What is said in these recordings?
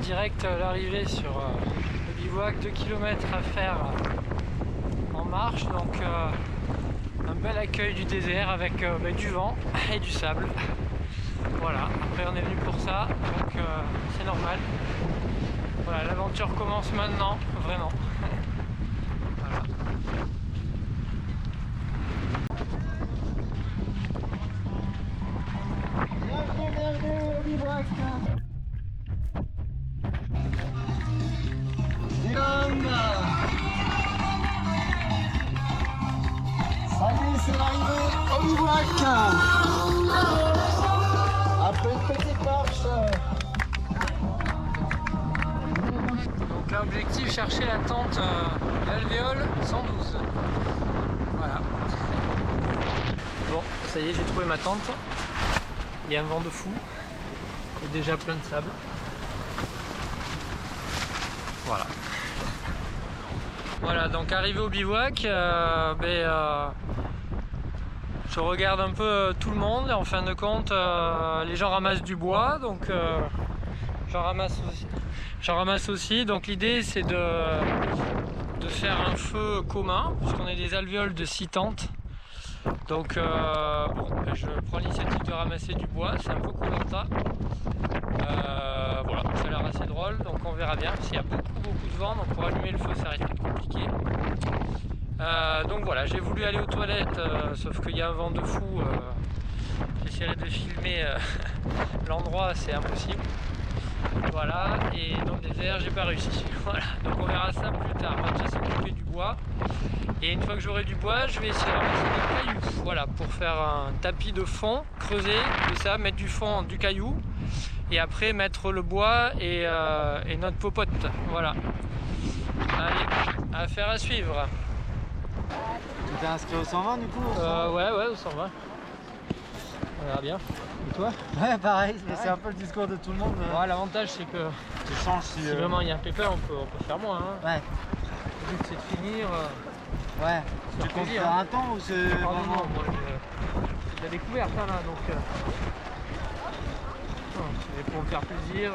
direct l'arrivée sur le bivouac, 2 km à faire en marche, donc un bel accueil du désert avec du vent et du sable. Voilà, après on est venu pour ça, donc c'est normal. Voilà, l'aventure commence maintenant, vraiment. Voilà. Bienvenue au bivouac. Salut, c'est l'arrivée au bivouac. Après une petite marche. Donc là, objectif, chercher la tente d'Alvéole 112. Voilà. Bon, ça y est, j'ai trouvé ma tente. Il y a un vent de fou. Il y a déjà plein de sable. Voilà. Voilà, donc arrivé au bivouac, je regarde un peu tout le monde. En fin de compte, les gens ramassent du bois, donc j'en ramasse aussi. Donc l'idée, c'est de faire un feu commun, puisqu'on est des alvéoles de 6 tentes. Donc je prends l'initiative de ramasser du bois, c'est un peu Koh-Lanta. Voilà, ça a l'air assez drôle, donc on verra bien. S'il y a beaucoup de vent, donc pour allumer le feu ça risque d'être compliqué. Donc voilà, j'ai voulu aller aux toilettes, sauf qu'il y a un vent de fou. J'essaierai de filmer l'endroit, c'est impossible. Voilà, et dans le désert j'ai pas réussi. Voilà, donc on verra ça plus tard. On va déjà s'occuper du bois. Et une fois que j'aurai du bois, je vais essayer de ramasser des cailloux. Voilà, pour faire un tapis de fond, creuser, et ça, mettre du fond, du caillou. Et après mettre le bois et notre popote. Voilà. Allez, affaire à suivre. Tu t'es inscrit au 120 du coup Ouais, au 120. On verra bien. Et toi? Ouais, pareil, c'est un peu le discours de tout le monde. Ouais, l'avantage c'est que Tu changes si vraiment il y a un pépin, on peut faire moins. Hein. Ouais. Le but c'est de finir. Ouais. Tu comptes plaisir, faire hein. un temps ou c'est Non, vraiment... moi j'ai la découverte hein, là, donc c'est pour me faire plaisir.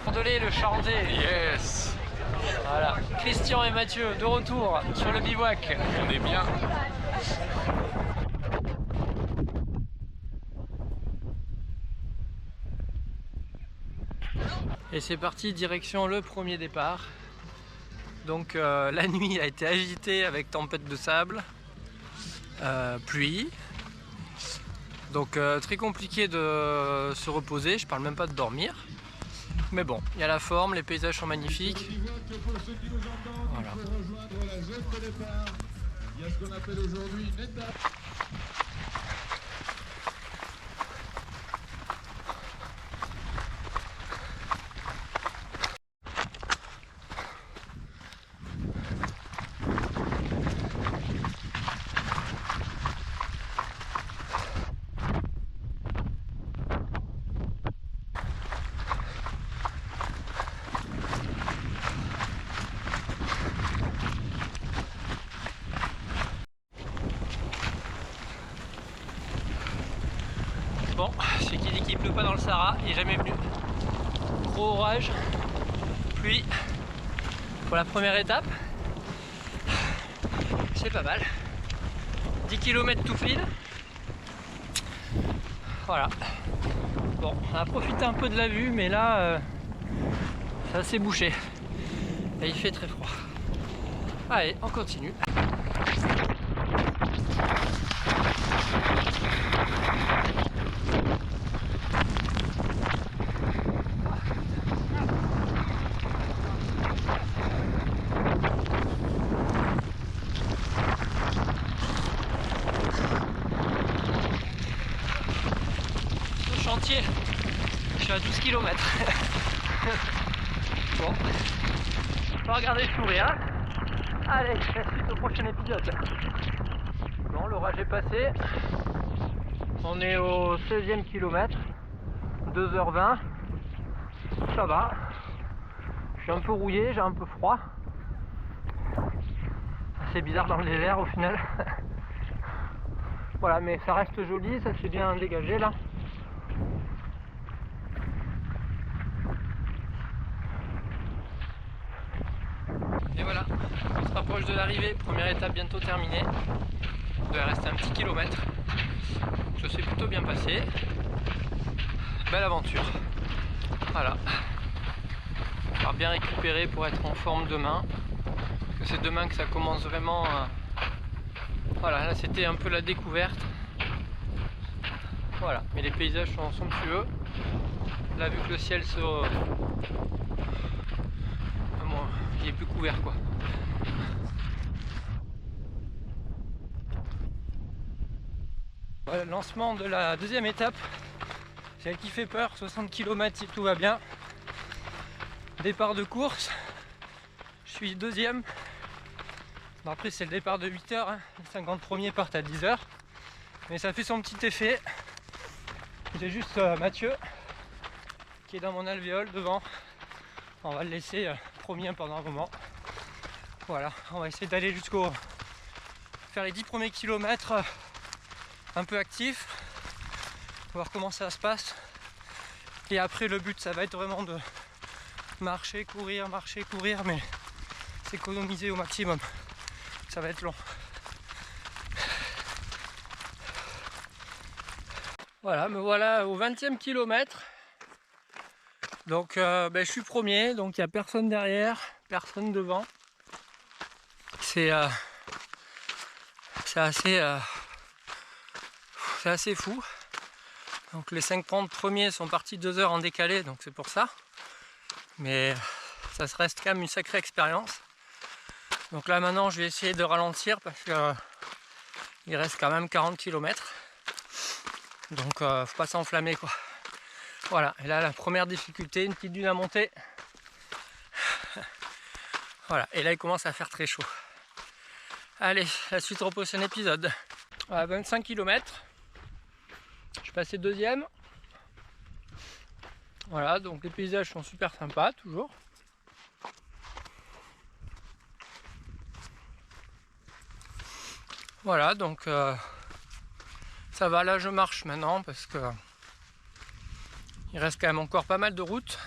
Bordelais le chanter. Yes, Voilà. Christian et Mathieu de retour sur le bivouac. on est bien. Et c'est parti, direction le premier départ. Donc la nuit a été agitée avec tempête de sable, pluie. Donc très compliqué de se reposer, je parle même pas de dormir. Mais bon, il y a la forme, les paysages sont magnifiques. Voilà. Bon, ce qui dit qu'il pleut pas dans le Sahara, il est jamais venu. Gros orage, pluie pour la première étape. C'est pas mal. 10 km tout pile. Voilà. Bon, on a profité un peu de la vue, mais là, c'est assez bouché. Et il fait très froid. Allez, on continue. Chantier, je suis à 12 km. Bon, on va regarder le sourire. Allez, la suite au prochain épisode. Bon, l'orage est passé. On est au 16e kilomètre. 2h20. Ça va. Je suis un peu rouillé, j'ai un peu froid. C'est bizarre dans le désert au final. Voilà, mais ça reste joli, ça s'est bien dégagé là. Et voilà, on se rapproche de l'arrivée, première étape bientôt terminée. Il doit rester un petit kilomètre. Ça s'est plutôt bien passé. Belle aventure. Voilà. On va bien récupérer pour être en forme demain. Parce que c'est demain que ça commence vraiment. Voilà, là c'était un peu la découverte. Voilà, mais les paysages sont somptueux. Là, vu que le ciel se... il est plus couvert quoi. Voilà, le lancement de la deuxième étape, celle qui fait peur, 60 km si tout va bien. Départ de course, je suis deuxième. Bon, après c'est le départ de 8h, hein. Les 50 premiers partent à 10h. Mais ça fait son petit effet. J'ai juste Mathieu qui est dans mon alvéole devant. On va le laisser premier pendant un moment. Voilà, on va essayer d'aller jusqu'au... faire les 10 premiers kilomètres un peu actifs. Voir comment ça se passe. Et après le but ça va être vraiment de marcher, courir, mais s'économiser au maximum. Ça va être long. Voilà, me voilà au 20e kilomètre. Donc je suis premier, donc il n'y a personne derrière, personne devant. C'est assez fou. Donc les 5-30 premiers sont partis 2 heures en décalé, donc c'est pour ça. Mais ça se reste quand même une sacrée expérience. Donc là maintenant je vais essayer de ralentir parce que il reste quand même 40 km. Donc faut pas s'enflammer quoi. Voilà, et là la première difficulté, une petite dune à monter. Voilà, et là il commence à faire très chaud. Allez, la suite au prochain épisode. À 25 km. Je suis passé deuxième. Voilà, donc les paysages sont super sympas toujours. Voilà, donc ça va, là je marche maintenant parce que il reste quand même encore pas mal de route.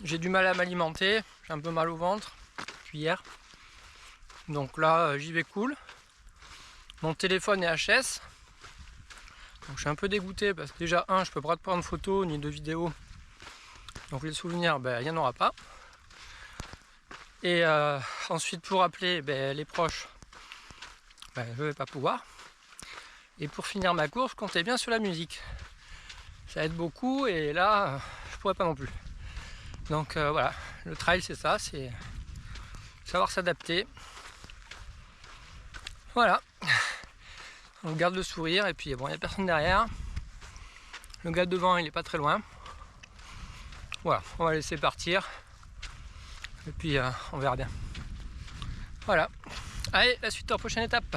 J'ai du mal à m'alimenter, j'ai un peu mal au ventre depuis hier. Donc là j'y vais cool. Mon téléphone est HS. Donc je suis un peu dégoûté parce que déjà je peux pas prendre photo ni de vidéo. Donc les souvenirs, il n'y en aura pas. Et ensuite pour appeler les proches, je ne vais pas pouvoir. Et pour finir ma course, comptez bien sur la musique. Ça aide beaucoup et là, je pourrais pas non plus. Donc voilà, le trail c'est ça, c'est savoir s'adapter. Voilà. On garde le sourire et puis bon, il n'y a personne derrière. Le gars devant, il est pas très loin. Voilà, on va laisser partir. Et puis on verra bien. Voilà. Allez, la suite en prochaine étape.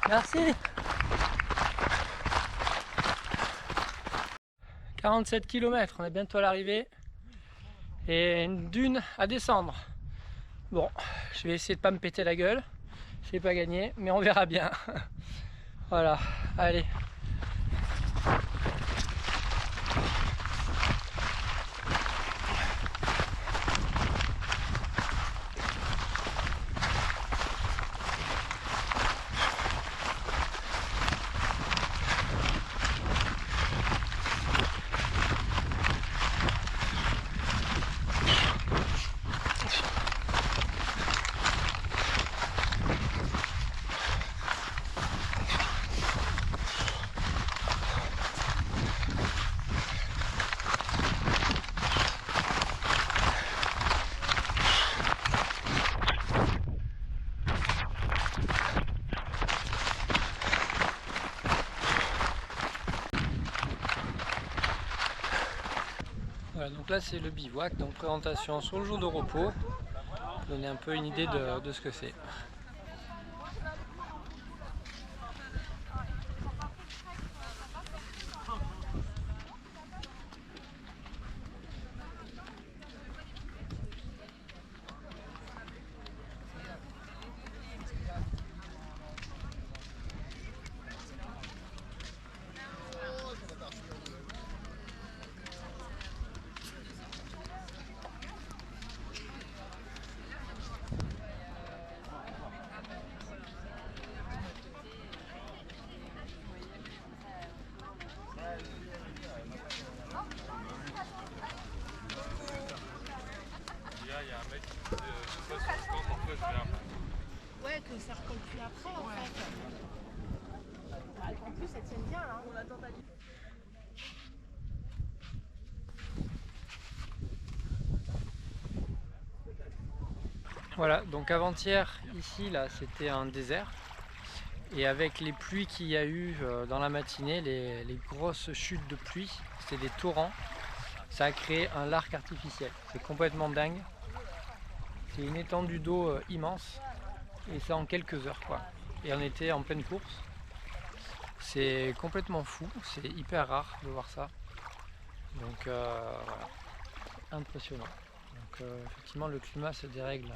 Merci. 47 km, on est bientôt à l'arrivée. Et une dune à descendre. Bon, je vais essayer de pas me péter la gueule. C'est pas gagné, mais on verra bien. Voilà, allez. Donc là c'est le bivouac, donc présentation sur le jour de repos, pour donner un peu une idée de ce que c'est. Ouais, que ça recolle plus après en fait. En plus, elle tient bien là. On attend ta vie. Voilà, donc avant-hier, ici, là, c'était un désert. Et avec les pluies qu'il y a eu dans la matinée, les grosses chutes de pluie, c'était des torrents, ça a créé un lac artificiel. C'est complètement dingue. C'est une étendue d'eau immense. Et ça en quelques heures, quoi. Et on était en pleine course. C'est complètement fou, c'est hyper rare de voir ça. Donc voilà, impressionnant. Donc effectivement le climat se dérègle.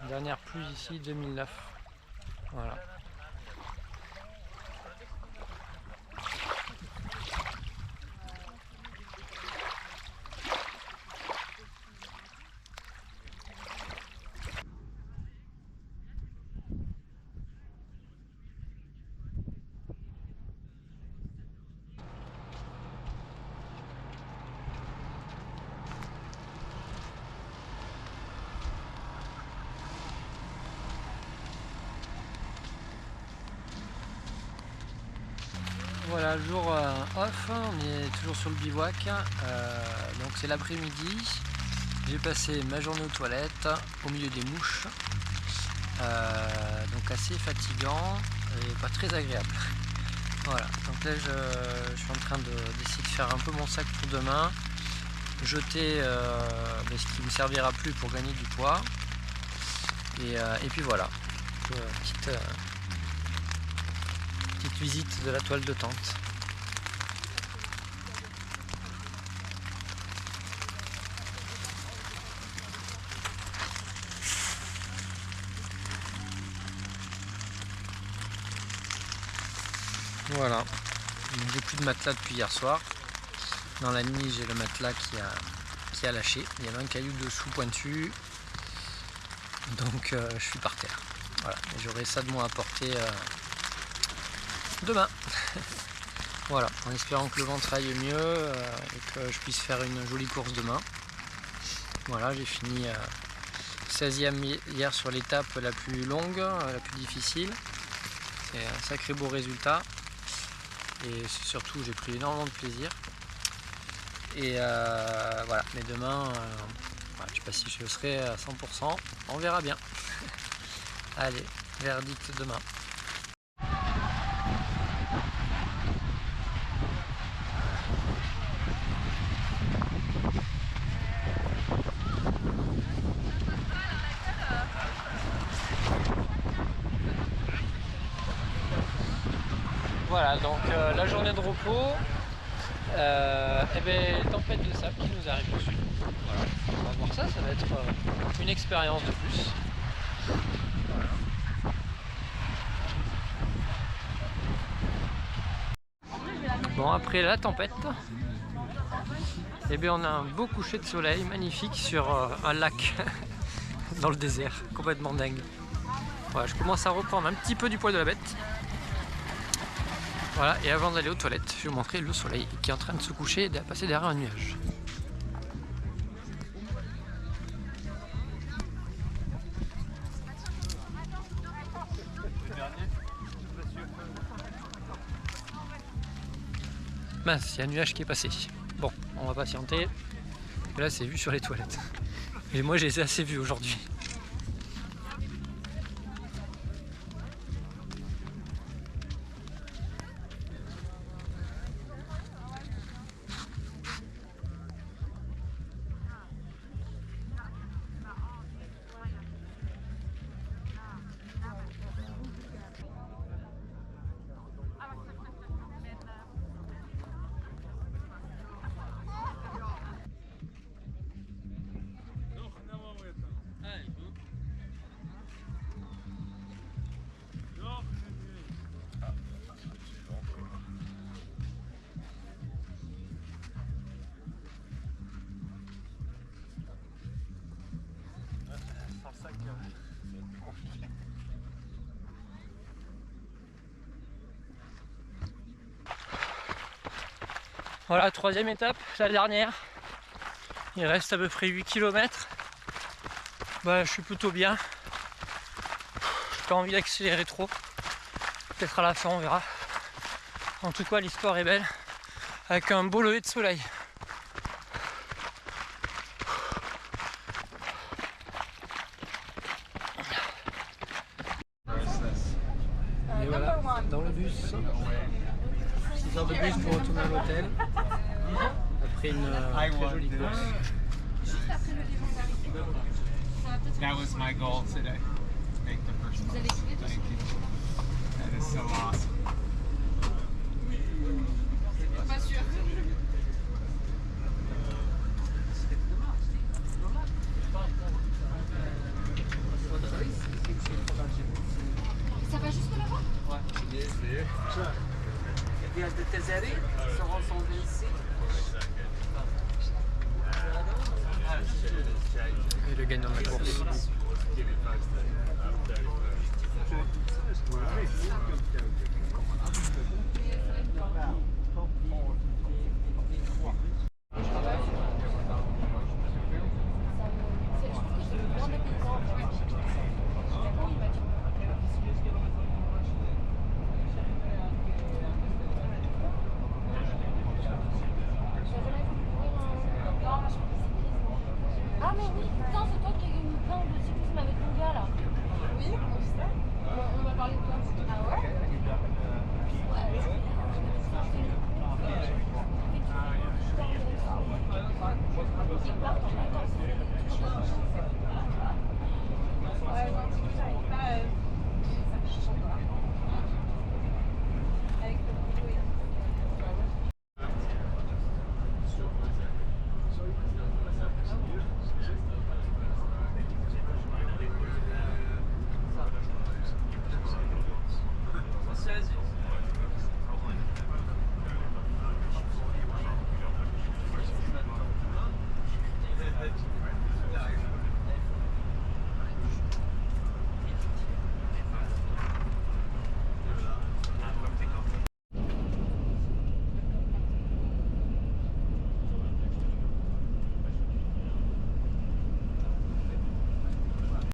La dernière pluie ici 2009. Voilà. Voilà, jour off, on est toujours sur le bivouac, donc c'est l'après-midi, j'ai passé ma journée aux toilettes, au milieu des mouches, donc assez fatigant et pas très agréable. Voilà, donc là je suis en train d'essayer de faire un peu mon sac pour demain, jeter ce qui ne me servira plus pour gagner du poids, et puis voilà, petite visite de la toile de tente. Voilà, j'ai plus de matelas depuis hier soir. Dans la nuit j'ai le matelas qui a lâché. Il y avait un caillou dessous pointu. Donc je suis par terre. Voilà, j'aurai ça de moi à porter demain. Voilà, en espérant que le ventre aille mieux et que je puisse faire une jolie course demain. Voilà, j'ai fini 16e hier sur l'étape la plus longue, la plus difficile. C'est un sacré beau résultat. Et surtout, j'ai pris énormément de plaisir. Et voilà, mais demain, voilà, je ne sais pas si je serai à 100%, on verra bien. Allez, verdict demain. Voilà, donc la journée de repos, tempête de sable qui nous arrive dessus. Voilà, on va voir ça, ça va être une expérience de plus. Voilà. Bon, après la tempête, on a un beau coucher de soleil magnifique sur un lac dans le désert, complètement dingue. Voilà, je commence à reprendre un petit peu du poil de la bête. Voilà, et avant d'aller aux toilettes, je vais vous montrer le soleil qui est en train de se coucher et de passer derrière un nuage. Mince, il y a un nuage qui est passé. Bon, on va patienter. Là, c'est vu sur les toilettes. Et moi, je les ai assez vus aujourd'hui. Voilà, troisième étape, la dernière. Il reste à peu près 8 km. Bah, je suis plutôt bien. J'ai pas envie d'accélérer trop. Peut-être à la fin, on verra. En tout cas, l'histoire est belle. Avec un beau lever de soleil. Et voilà, dans le bus. 6 heures de bus pour retourner à l'hôtel. Après une très jolie course. That was my goal today. Make the first one. Thank you. That is so awesome. Pas sûr. Ça va jusque là-bas? Les villages de Tézéry sont rassemblés ici. Et le gagnant de la course.